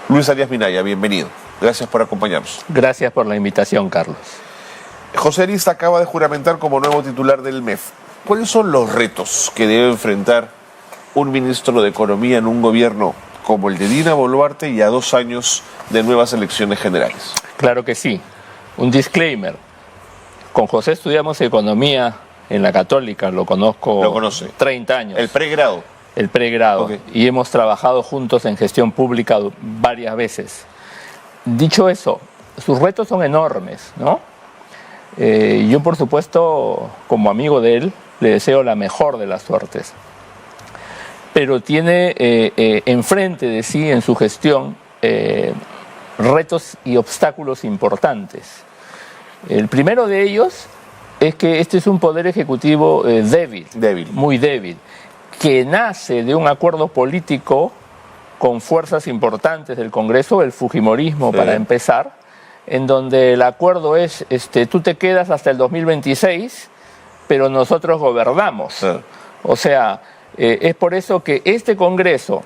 Luis Arias Minaya, bienvenido. Gracias por acompañarnos. Gracias por la invitación, Carlos. José Arista acaba de juramentar como nuevo titular del MEF. ¿Cuáles son los retos que debe enfrentar un ministro de Economía en un gobierno como el de Dina Boluarte y a 2 años de nuevas elecciones generales? Claro que sí. Un disclaimer. Con José estudiamos economía en la Católica, lo conozco. Lo conoce. 30 años. El pregrado. El pregrado. Okay. Y hemos trabajado juntos en gestión pública varias veces. Dicho eso, sus retos son enormes, ¿no? Yo, por supuesto, como amigo de él, le deseo la mejor de las suertes. Pero tiene enfrente de sí, en su gestión, retos y obstáculos importantes. El primero de ellos es que este es un poder ejecutivo débil, muy débil, que nace de un acuerdo político con fuerzas importantes del Congreso, el fujimorismo, para empezar, en donde el acuerdo es, tú te quedas hasta el 2026, pero nosotros gobernamos. O sea, es por eso que este Congreso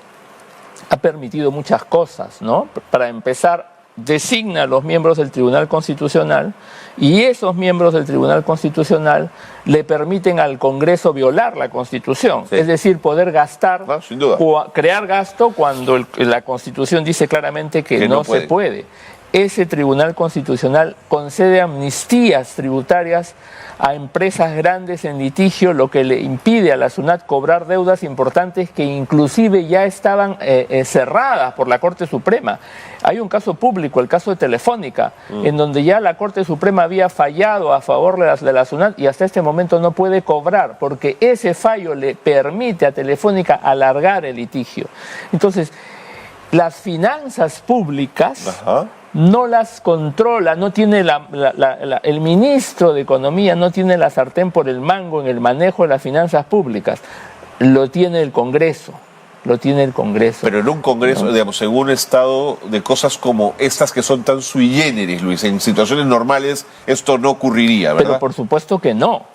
ha permitido muchas cosas, ¿no? Para empezar, designa a los miembros del Tribunal Constitucional y esos miembros del Tribunal Constitucional le permiten al Congreso violar la Constitución, es decir, poder gastar, sin duda, crear gasto cuando la Constitución dice claramente que no se puede. Ese Tribunal Constitucional concede amnistías tributarias a empresas grandes en litigio, lo que le impide a la SUNAT cobrar deudas importantes que inclusive ya estaban cerradas por la Corte Suprema. Hay un caso público, el caso de Telefónica, en donde ya la Corte Suprema había fallado a favor de la SUNAT y hasta este momento no puede cobrar, porque ese fallo le permite a Telefónica alargar el litigio. Entonces, las finanzas públicas no las controla, no tiene el ministro de Economía no tiene la sartén por el mango en el manejo de las finanzas públicas, lo tiene el Congreso. Lo tiene el Congreso. Pero en un Congreso, digamos, en un estado de cosas como estas que son tan sui generis, Luis, en situaciones normales esto no ocurriría, ¿verdad? Pero por supuesto que no.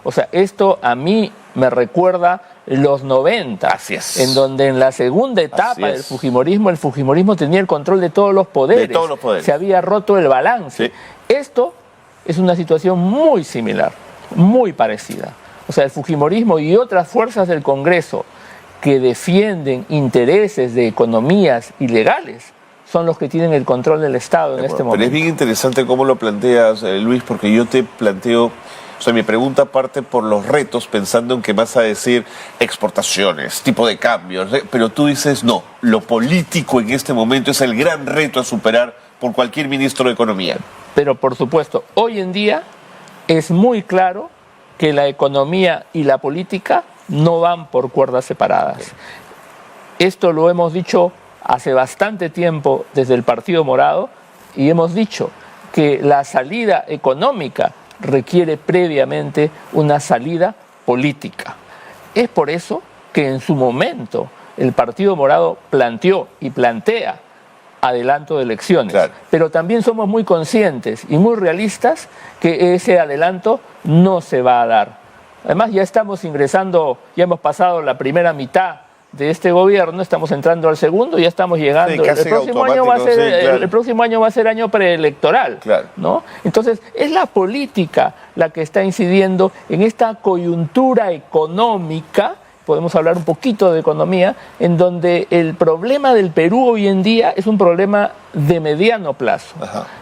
O sea, esto a mí me recuerda los 90, en donde en la segunda etapa del Fujimorismo, el Fujimorismo tenía el control de todos los poderes. Se había roto el balance. Esto es una situación muy similar, muy parecida. O sea, el Fujimorismo y otras fuerzas del Congreso que defienden intereses de economías ilegales son los que tienen el control del Estado en este momento. Pero es bien interesante cómo lo planteas, Luis, porque yo te planteo, o sea, mi pregunta parte por los retos, pensando en que vas a decir exportaciones, tipo de cambios, pero tú dices no, lo político en este momento es el gran reto a superar por cualquier ministro de Economía. Pero por supuesto, hoy en día es muy claro que la economía y la política no van por cuerdas separadas. Esto lo hemos dicho hace bastante tiempo desde el Partido Morado y hemos dicho que la salida económica requiere previamente una salida política. Es por eso que en su momento el Partido Morado planteó y plantea adelanto de elecciones, pero también somos muy conscientes y muy realistas que ese adelanto no se va a dar. Además ya estamos ingresando, ya hemos pasado la primera mitad de este gobierno, estamos entrando al segundo y ya estamos llegando. El próximo año va a ser año preelectoral, ¿no? Entonces es la política la que está incidiendo en esta coyuntura económica. Podemos hablar un poquito de economía, en donde el problema del Perú hoy en día es un problema de mediano plazo.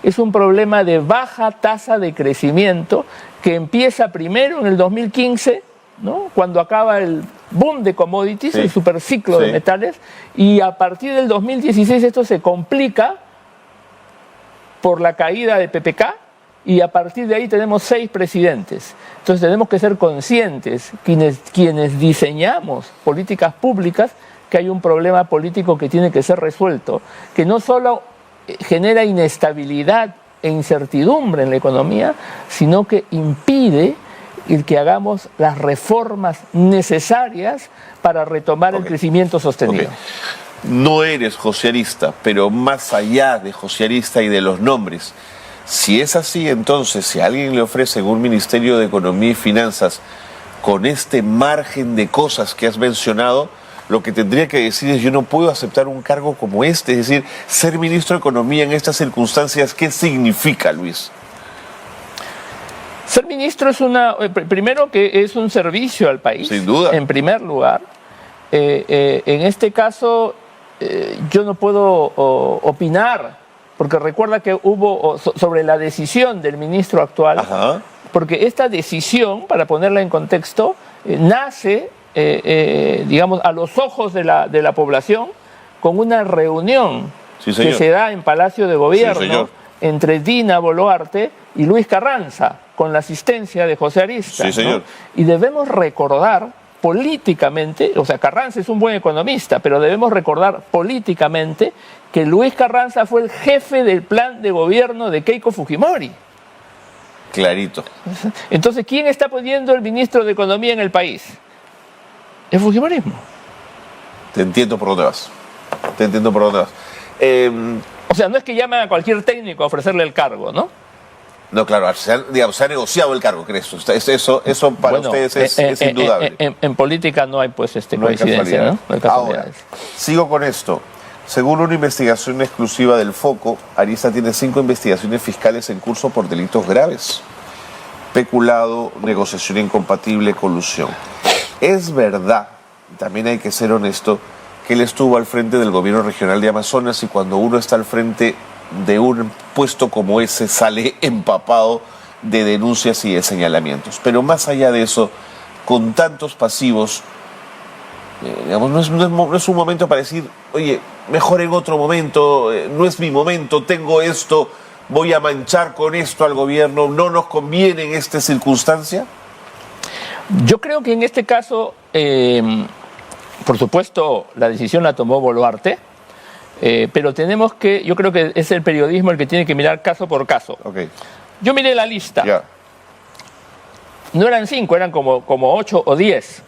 Es un problema de baja tasa de crecimiento que empieza primero en el 2015, ¿no? Cuando acaba el boom de commodities, el superciclo de metales, y a partir del 2016 esto se complica por la caída de PPK, y a partir de ahí tenemos 6 presidentes. Entonces tenemos que ser conscientes, quienes diseñamos políticas públicas, que hay un problema político que tiene que ser resuelto, que no solo genera inestabilidad e incertidumbre en la economía, sino que impide el que hagamos las reformas necesarias para retomar el crecimiento sostenido. No eres josearista, pero más allá de josearista y de los nombres, si es así, entonces, si a alguien le ofrecen un Ministerio de Economía y Finanzas con este margen de cosas que has mencionado, lo que tendría que decir es: yo no puedo aceptar un cargo como este. Es decir, ser ministro de Economía en estas circunstancias, ¿qué significa, Luis? Ser ministro es primero que es un servicio al país. Sin duda. En primer lugar. En este caso, yo no puedo opinar, porque recuerda que hubo sobre la decisión del ministro actual. Ajá. Porque esta decisión, para ponerla en contexto, nace, digamos, a los ojos de la población, con una reunión Sí, que se da en Palacio de Sí, Gobierno señor. entre Dina Boluarte y Luis Carranza, con la asistencia de José Arista. Sí, señor. ¿No? Y debemos recordar políticamente, o sea, Carranza es un buen economista, pero debemos recordar políticamente que Luis Carranza fue el jefe del plan de gobierno de Keiko Fujimori. Clarito. Entonces, ¿quién está poniendo el ministro de Economía en el país? El fujimorismo. Te entiendo por dónde vas. Te entiendo por dónde vas. O sea, no es que llamen a cualquier técnico a ofrecerle el cargo, ¿no? No, claro, se ha negociado el cargo, ¿crees? Eso para ustedes es indudable. En política no hay, pues, No hay coincidencia, casualidad. ¿no? No hay Ahora, casualidades. sigo con esto. Según una investigación exclusiva del Foco, Arista tiene 5 investigaciones fiscales en curso por delitos graves: peculado, negociación incompatible, colusión. Es verdad, también hay que ser honesto, que él estuvo al frente del gobierno regional de Amazonas, y cuando uno está al frente de un puesto como ese sale empapado de denuncias y de señalamientos. Pero más allá de eso, con tantos pasivos, digamos, no es un momento para decir: oye, mejor en otro momento, no es mi momento, tengo esto, voy a manchar con esto al gobierno, no nos conviene en esta circunstancia. Yo creo que en este caso, por supuesto, la decisión la tomó Boluarte, pero tenemos que, yo creo que es el periodismo el que tiene que mirar caso por caso. Ok, Yo miré la lista. ya. No eran 5, eran como 8 o 10.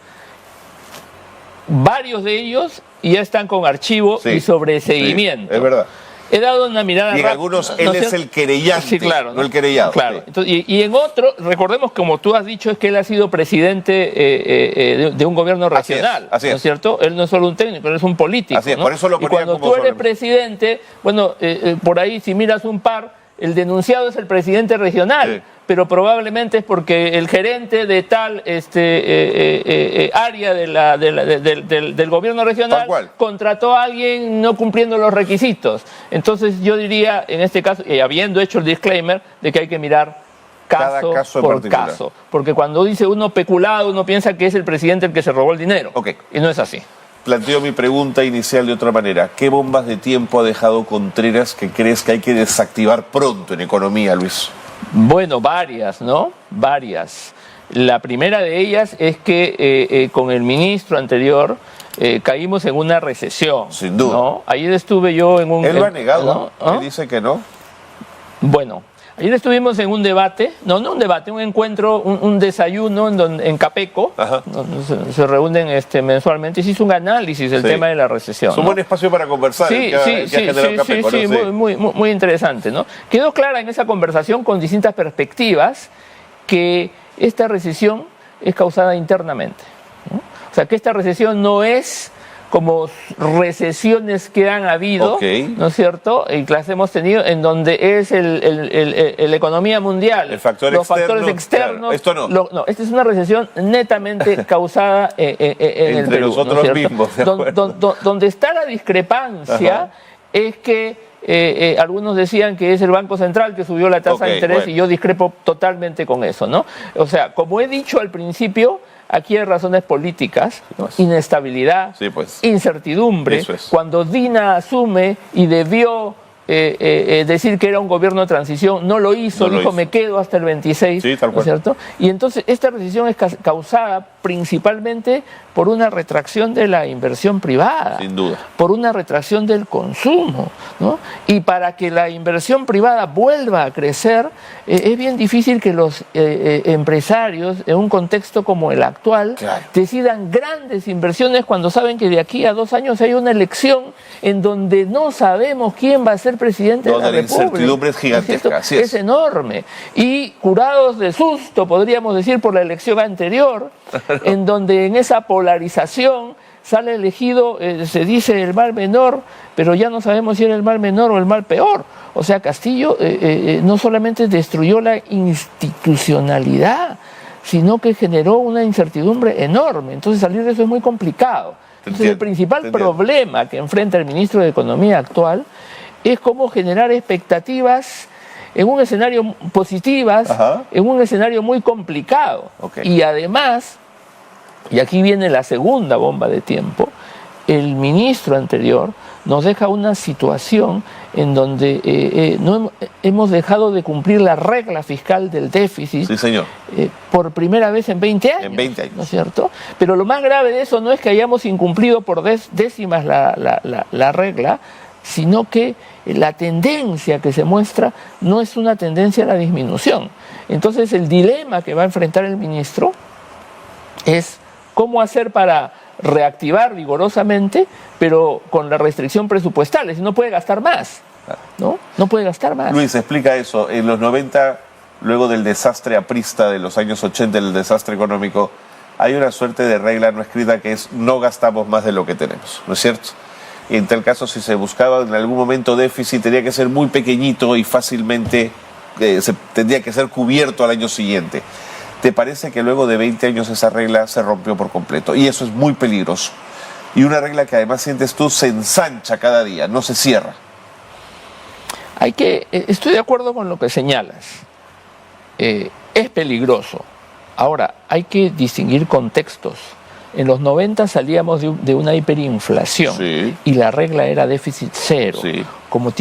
Varios de ellos ya están con archivo Sí, y sobreseguimiento. sí, es verdad. He dado una mirada Y en rápida, algunos ¿no él es es cierto? el querellante, Sí, claro, no el querellado. Claro. Sí. Entonces, y en otro, recordemos, como tú has dicho, es que él ha sido presidente de un gobierno Así es, regional, así es. ¿no es cierto? Él no es solo un técnico, él es un político. Así es, ¿no? por eso lo y ponía cuando como tú eres sobre- presidente, bueno, por ahí si miras un par, el denunciado es el presidente regional. Sí. Pero probablemente es porque el gerente de tal área del gobierno Tal regional cual. contrató a alguien no cumpliendo los requisitos. Entonces yo diría, en este caso, y habiendo hecho el disclaimer, de que hay que mirar Cada caso, caso en por particular. caso. Porque cuando dice uno peculado, uno piensa que es el presidente el que se robó el dinero. Ok. Y no es así. Planteo mi pregunta inicial de otra manera. ¿Qué bombas de tiempo ha dejado Contreras que crees que hay que desactivar pronto en economía, Luis? Bueno, varias, ¿no? Varias. La primera de ellas es que con el ministro anterior caímos en una recesión. Sin duda. ¿no? Ayer estuve yo en un... Él lo ha negado, ¿no? ¿Ah? Él dice que no. Bueno, ayer estuvimos en un debate, no un debate, un encuentro, un desayuno en Capeco, Ajá. donde se reúnen mensualmente, y se hizo un análisis del Sí. tema de la recesión. Es un ¿no? buen espacio para conversar. Sí, que ha sí, generado Capeco, ¿no? muy interesante, ¿no? Quedó clara en esa conversación con distintas perspectivas que esta recesión es causada internamente, ¿no? O sea, que esta recesión no es como recesiones que han habido, Ok. ¿no es cierto? Y que las hemos tenido en donde es la economía mundial, El factor los externo, factores externos. claro, esto no. No, esta es una recesión netamente causada en el Entre Perú, nosotros ¿no es cierto? mismos, de acuerdo. Donde está la discrepancia Ajá. es que algunos decían que es el Banco Central que subió la tasa Ok, de interés, bueno. y yo discrepo totalmente con eso, ¿no? O sea, como he dicho al principio, aquí hay razones políticas, ¿no? Pues. Inestabilidad, Sí, pues. incertidumbre. Eso es. Cuando Dina asume y debió decir que era un gobierno de transición, no lo hizo, No lo dijo hizo. me quedo hasta el 26, Sí, tal ¿no cual. es cierto? Y entonces esta recesión es causada principalmente por una retracción de la inversión privada, Sin duda. por una retracción del consumo, ¿no? Y para que la inversión privada vuelva a crecer, es bien difícil que los empresarios, en un contexto como el actual, Claro. decidan grandes inversiones cuando saben que de aquí a 2 años hay una elección en donde no sabemos quién va a ser presidente Donde de la la República. incertidumbre es gigantesca, ¿No es así cierto? es. Es enorme. Y curados de susto, podríamos decir, por la elección anterior, en donde en esa polarización sale elegido, se dice el mal menor, pero ya no sabemos si era el mal menor o el mal peor. O sea, Castillo no solamente destruyó la institucionalidad, sino que generó una incertidumbre enorme. Entonces salir de eso es muy complicado. Entonces el principal problema que enfrenta el ministro de Economía actual es cómo generar expectativas en un escenario positivas, en un escenario muy complicado. Y además, y aquí viene la segunda bomba de tiempo, el ministro anterior nos deja una situación en donde no hemos dejado de cumplir la regla fiscal del déficit. Sí, señor. Por primera vez en 20 años. En 20 años. ¿No es cierto? Pero lo más grave de eso no es que hayamos incumplido por décimas la regla, sino que la tendencia que se muestra no es una tendencia a la disminución. Entonces el dilema que va a enfrentar el ministro es cómo hacer para reactivar vigorosamente, pero con la restricción presupuestal, es decir, no puede gastar más, ¿no? No puede gastar más. Luis, explica eso. En los 90, luego del desastre aprista de los años 80, el desastre económico, hay una suerte de regla no escrita que es no gastamos más de lo que tenemos, ¿no es cierto? Y en tal caso, si se buscaba en algún momento déficit, tenía que ser muy pequeñito y fácilmente tendría que ser cubierto al año siguiente. ¿Te parece que luego de 20 años esa regla se rompió por completo? Y eso es muy peligroso. Y una regla que además sientes tú se ensancha cada día, no se cierra. Estoy de acuerdo con lo que señalas. Es peligroso. Ahora, hay que distinguir contextos. En los 90 salíamos de una hiperinflación, sí, y la regla era déficit cero. Sí. Como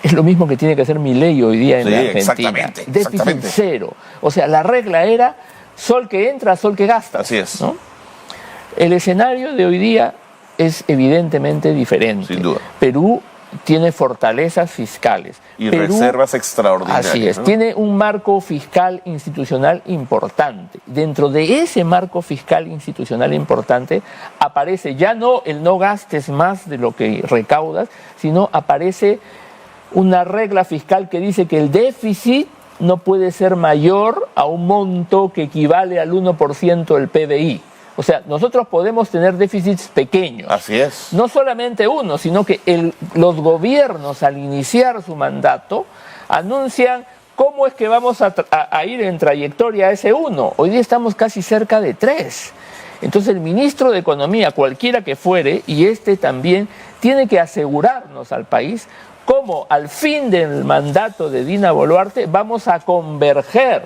es lo mismo que tiene que hacer Milei hoy día en la Argentina. Déficit cero. O sea, la regla era sol que entra, sol que gasta. Así es. ¿No? El escenario de hoy día es evidentemente diferente. Sin duda. Perú tiene fortalezas fiscales. Y reservas extraordinarias. Así es, ¿no? Tiene un marco fiscal institucional importante. Dentro de ese marco fiscal institucional importante aparece ya no el no gastes más de lo que recaudas, sino aparece una regla fiscal que dice que el déficit no puede ser mayor a un monto que equivale al 1% del PBI. O sea, nosotros podemos tener déficits pequeños. Así es. No solamente uno, sino que los gobiernos al iniciar su mandato anuncian cómo es que vamos a ir en trayectoria a ese 1. Hoy día estamos casi cerca de 3. Entonces el ministro de Economía, cualquiera que fuere, y este también, tiene que asegurarnos al país cómo al fin del mandato de Dina Boluarte vamos a converger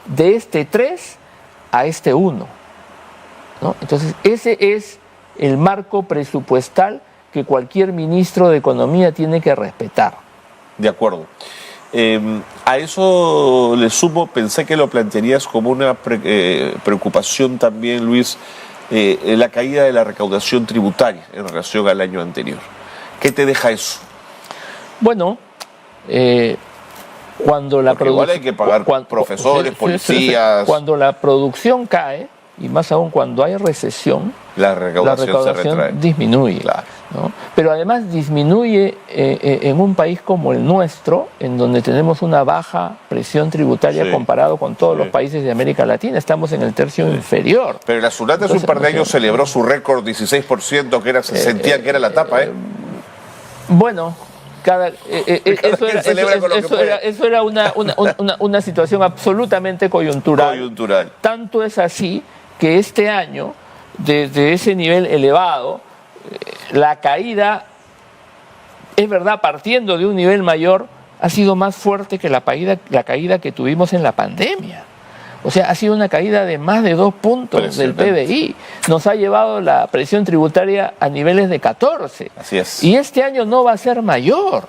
de este 3 a este 1. ¿No? Entonces, ese es el marco presupuestal que cualquier ministro de Economía tiene que respetar. De acuerdo. A eso le sumo, pensé que lo plantearías como una preocupación también, Luis, la caída de la recaudación tributaria en relación al año anterior. ¿Qué te deja eso? Bueno, cuando la producción... Igual hay que pagar profesores, policías... Cuando la producción cae, y más aún cuando hay recesión, la recaudación se retrae. Disminuye. Claro. ¿No? Pero además disminuye en un país como el nuestro, en donde tenemos una baja presión tributaria, sí, comparado con todos, sí, los países de América Latina. Estamos en el tercio, sí, inferior. Pero la SUNAT hace un par de años celebró su récord 16%, que se sentía que era la tapa, ¿eh? Bueno... Eso era una situación absolutamente coyuntural. Tanto es así que este año, desde ese nivel elevado, la caída, es verdad, partiendo de un nivel mayor, ha sido más fuerte que la caída que tuvimos en la pandemia. O sea, ha sido una caída de más de 2 puntos del PBI. Nos ha llevado la presión tributaria a niveles de 14. Así es. Y este año no va a ser mayor.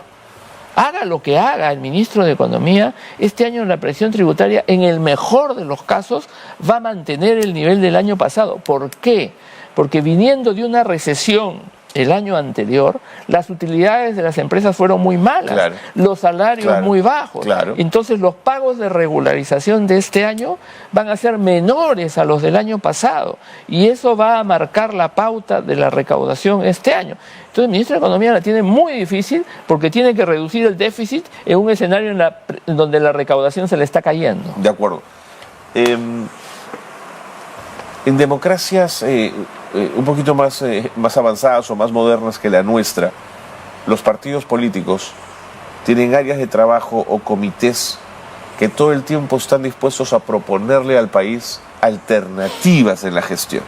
Haga lo que haga el ministro de Economía, este año la presión tributaria, en el mejor de los casos, va a mantener el nivel del año pasado. ¿Por qué? Porque viniendo de una recesión el año anterior, las utilidades de las empresas fueron muy malas, claro, los salarios, claro, muy bajos. Claro. Entonces los pagos de regularización de este año van a ser menores a los del año pasado y eso va a marcar la pauta de la recaudación este año. Entonces el ministro de Economía la tiene muy difícil porque tiene que reducir el déficit en un escenario en donde la recaudación se le está cayendo. De acuerdo. En democracias un poquito más avanzadas o más modernas que la nuestra, los partidos políticos tienen áreas de trabajo o comités que todo el tiempo están dispuestos a proponerle al país alternativas en la gestión.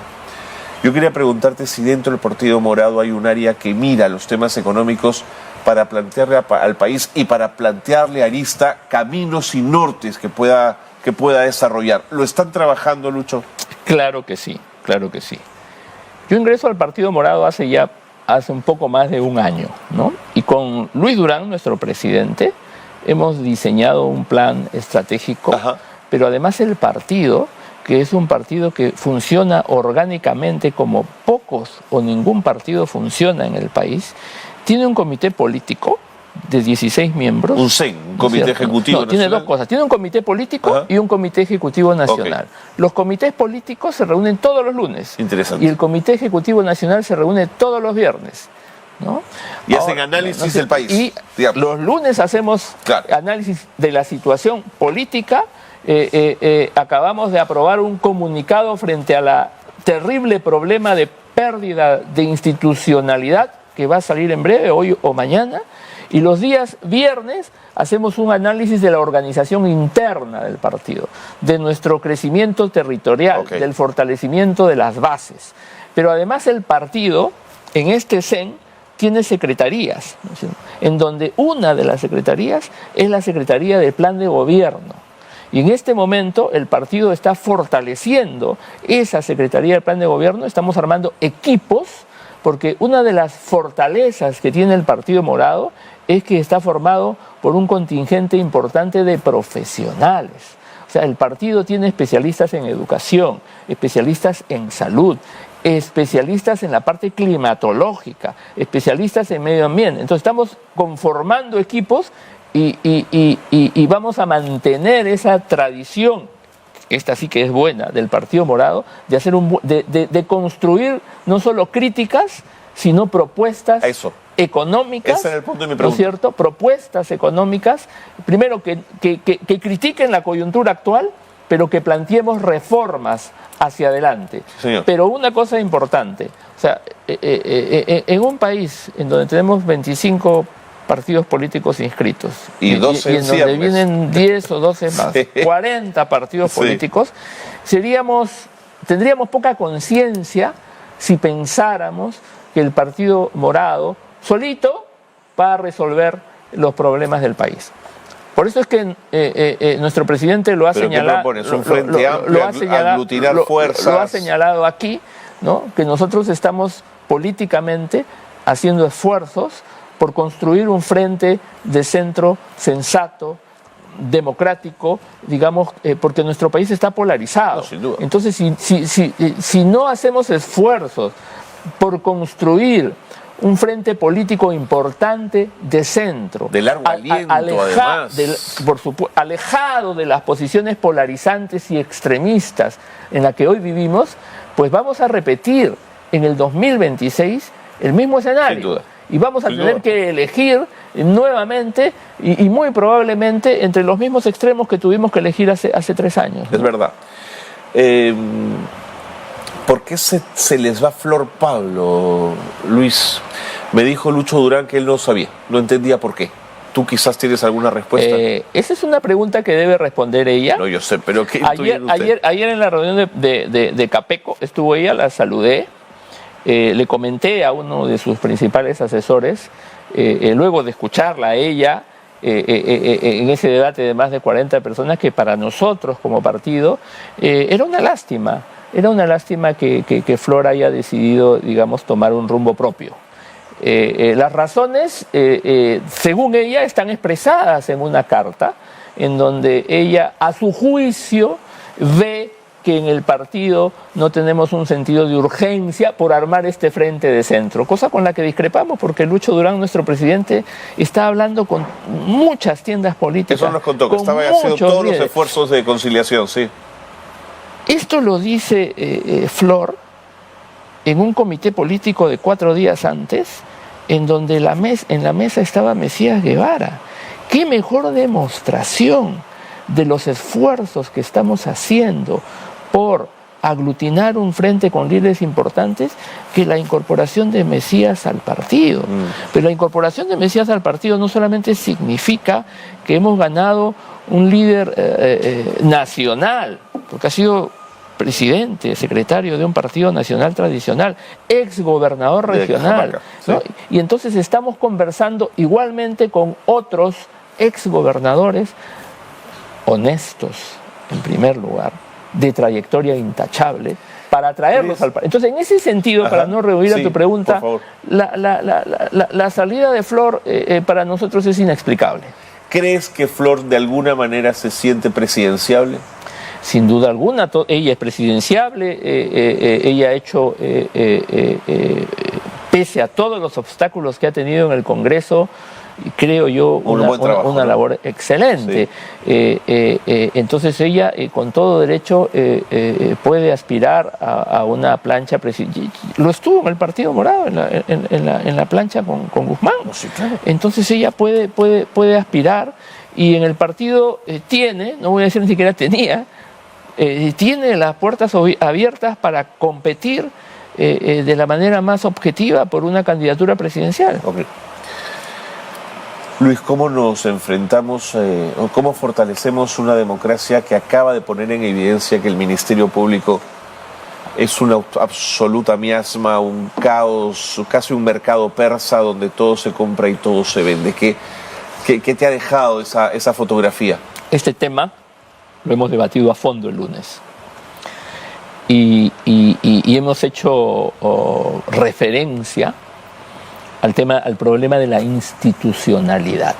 Yo quería preguntarte si dentro del Partido Morado hay un área que mira los temas económicos para plantearle al país y para plantearle a Arista caminos y nortes que pueda desarrollar. ¿Lo están trabajando, Lucho? Claro que sí, claro que sí. Yo ingreso al Partido Morado hace un poco más de un año, ¿no? Y con Luis Durán, nuestro presidente, hemos diseñado un plan estratégico, Ajá. pero además el partido, que es un partido que funciona orgánicamente como pocos o ningún partido funciona en el país, tiene un comité político de 16 miembros. Un CEN, un comité ejecutivo no, tiene nacional. dos cosas. Tiene un comité político Ajá. y un comité ejecutivo nacional. Ok. Los comités políticos se reúnen todos los lunes. Interesante. Y el comité ejecutivo nacional se reúne todos los viernes, ¿no? Y hacen análisis del país, Y digamos. los lunes hacemos Claro. análisis de la situación política. Acabamos de aprobar un comunicado frente a la terrible problema de pérdida de institucionalidad que va a salir en breve, hoy o mañana. Y los días viernes hacemos un análisis de la organización interna del partido, de nuestro crecimiento territorial, Ok. del fortalecimiento de las bases. Pero además el partido, en este CEN, tiene secretarías, ¿no es cierto?, en donde una de las secretarías es la Secretaría del Plan de Gobierno. Y en este momento el partido está fortaleciendo esa Secretaría del Plan de Gobierno, estamos armando equipos, porque una de las fortalezas que tiene el Partido Morado es que está formado por un contingente importante de profesionales. O sea, el partido tiene especialistas en educación, especialistas en salud, especialistas en la parte climatológica, especialistas en medio ambiente. Entonces estamos conformando equipos y vamos a mantener esa tradición, esta sí que es buena, del Partido Morado, de hacer de construir no solo críticas, sino propuestas Eso. económicas. Ese era el punto de mi ¿No es pregunta. cierto? Propuestas económicas, primero que critiquen la coyuntura actual, pero que planteemos reformas hacia adelante. Señor. Pero una cosa importante, o sea, en un país en donde tenemos 25 partidos políticos inscritos Y 12 en en donde ciernes. vienen 10 o 12 más, Sí. 40 partidos Sí. políticos, tendríamos poca conciencia si pensáramos que el Partido Morado solito va a resolver los problemas del país. Por eso es que nuestro presidente lo ha ¿Pero qué señalado. propones? ¿Un frente amplio, aglutinar fuerzas? Lo ha señalado aquí, ¿no? Que nosotros estamos políticamente haciendo esfuerzos por construir un frente de centro sensato, democrático, digamos, porque nuestro país está polarizado. No, sin duda. Entonces, si no hacemos esfuerzos por construir un frente político importante de centro, De largo aliento, además. alejado de las posiciones polarizantes y extremistas en las que hoy vivimos, pues vamos a repetir en el 2026 el mismo escenario. Sin duda. Y vamos a Sin tener duda. que elegir nuevamente y muy probablemente entre los mismos extremos que tuvimos que elegir hace 3 años. Es verdad. ¿Por qué se les va Flor Pablo, Luis? Me dijo Lucho Durán que él no sabía, no entendía por qué. ¿Tú quizás tienes alguna respuesta? Esa es una pregunta que debe responder ella. No, yo sé, pero ¿qué intuyen ustedes? Ayer en la reunión de Capeco estuvo ella, la saludé, le comenté a uno de sus principales asesores, luego de escucharla a ella, en ese debate de más de 40 personas, que para nosotros como partido era una lástima que Flor haya decidido, digamos, tomar un rumbo propio. Las razones, según ella, están expresadas en una carta en donde ella, a su juicio, ve que en el partido no tenemos un sentido de urgencia por armar este frente de centro, cosa con la que discrepamos, porque Lucho Durán, nuestro presidente, está hablando con muchas tiendas políticas. Eso nos contó, que con estaba haciendo muchos todos los líderes. esfuerzos de conciliación, sí. Esto lo dice Flor en un comité político de 4 días antes, en donde en la mesa estaba Mesías Guevara. ¿Qué mejor demostración de los esfuerzos que estamos haciendo por aglutinar un frente con líderes importantes que la incorporación de Mesías al partido. Pero la incorporación de Mesías al partido no solamente significa que hemos ganado un líder nacional, porque ha sido presidente, secretario de un partido nacional tradicional, ex gobernador regional, ¿no? Sí. Y entonces estamos conversando igualmente con otros ex gobernadores honestos, en primer lugar, de trayectoria intachable, para traerlos al partido. Entonces, en ese sentido, para no rehuir a tu pregunta, la salida de Flor para nosotros es inexplicable. ¿Crees que Flor de alguna manera se siente presidenciable? Sin duda alguna, ella es presidenciable, ella ha hecho, pese a todos los obstáculos que ha tenido en el Congreso, creo yo, una labor excelente. Sí. Entonces ella, con todo derecho, puede aspirar a una plancha presidencial. Lo estuvo en el Partido Morado, en la plancha con Guzmán. Sí, claro. Entonces ella puede aspirar, y en el partido no voy a decir ni siquiera tenía, tiene las puertas abiertas para competir de la manera más objetiva por una candidatura presidencial. Okay. Luis, ¿cómo nos enfrentamos o cómo fortalecemos una democracia que acaba de poner en evidencia que el Ministerio Público es una absoluta miasma, un caos, casi un mercado persa donde todo se compra y todo se vende? ¿Qué te ha dejado esa fotografía? Este tema lo hemos debatido a fondo el lunes y hemos hecho referencia al problema de la institucionalidad.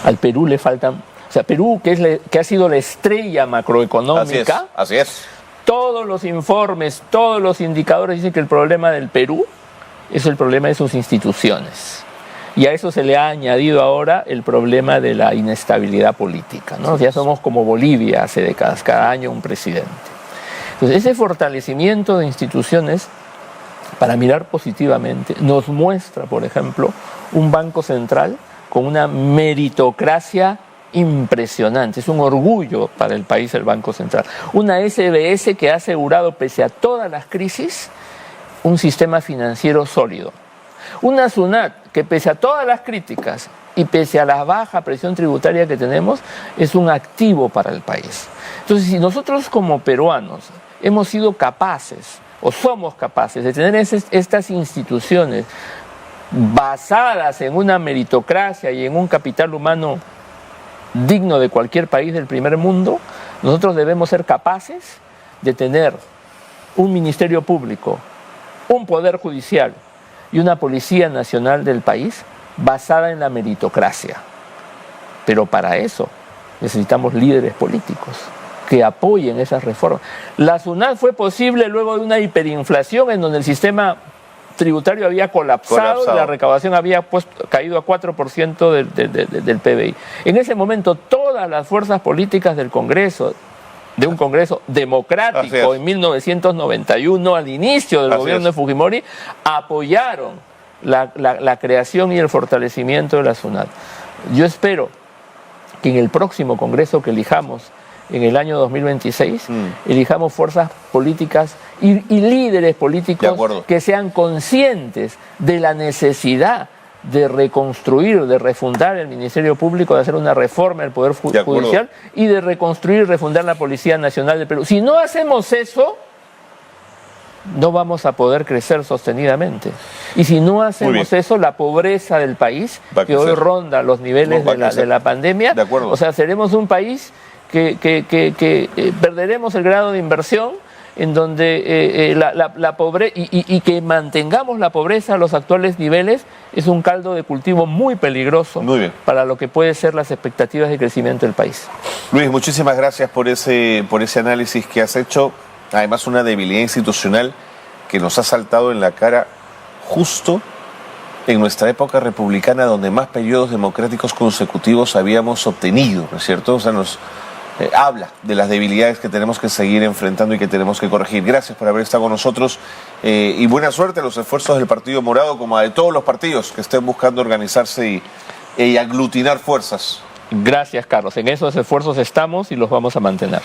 Al Perú le faltan, o sea, Perú, que ha sido la estrella macroeconómica, así es. Todos los informes, todos los indicadores dicen que el problema del Perú es el problema de sus instituciones. Y a eso se le ha añadido ahora el problema de la inestabilidad política, ¿no? Ya somos como Bolivia hace décadas, cada año un presidente. Entonces, ese fortalecimiento de instituciones, para mirar positivamente, nos muestra, por ejemplo, un Banco Central con una meritocracia impresionante. Es un orgullo para el país el Banco Central. Una SBS que ha asegurado, pese a todas las crisis, un sistema financiero sólido. Una SUNAT que, pese a todas las críticas y pese a la baja presión tributaria que tenemos, es un activo para el país. Entonces, si nosotros como peruanos hemos sido capaces o somos capaces de tener estas instituciones basadas en una meritocracia y en un capital humano digno de cualquier país del primer mundo, nosotros debemos ser capaces de tener un ministerio público, un poder judicial y una policía nacional del país basada en la meritocracia. Pero para eso necesitamos líderes políticos que apoyen esas reformas. La SUNAT fue posible luego de una hiperinflación en donde el sistema tributario había colapsado. Y la recaudación había caído a 4% del PBI. En ese momento todas las fuerzas políticas del Congreso, de un Congreso democrático en 1991, al inicio del gobierno de Fujimori, apoyaron la creación y el fortalecimiento de la SUNAT. Yo espero que en el próximo Congreso que elijamos en el año 2026, elijamos fuerzas políticas y líderes políticos que sean conscientes de la necesidad de reconstruir, de refundar el Ministerio Público, de hacer una reforma del Poder Judicial y de reconstruir y refundar la Policía Nacional del Perú. Si no hacemos eso, no vamos a poder crecer sostenidamente. Y si no hacemos eso, la pobreza del país, que hoy ronda los niveles de la pandemia, o sea, seremos un país que perderemos el grado de inversión, en donde la pobreza y que mantengamos la pobreza a los actuales niveles es un caldo de cultivo muy peligroso para lo que puede ser las expectativas de crecimiento del país. Luis, muchísimas gracias por ese análisis que has hecho. Además, una debilidad institucional que nos ha saltado en la cara justo en nuestra época republicana, donde más periodos democráticos consecutivos habíamos obtenido, ¿no es cierto? O sea, nos habla de las debilidades que tenemos que seguir enfrentando y que tenemos que corregir. Gracias por haber estado con nosotros y buena suerte a los esfuerzos del Partido Morado, como a de todos los partidos que estén buscando organizarse y aglutinar fuerzas. Gracias, Carlos. En esos esfuerzos estamos y los vamos a mantener.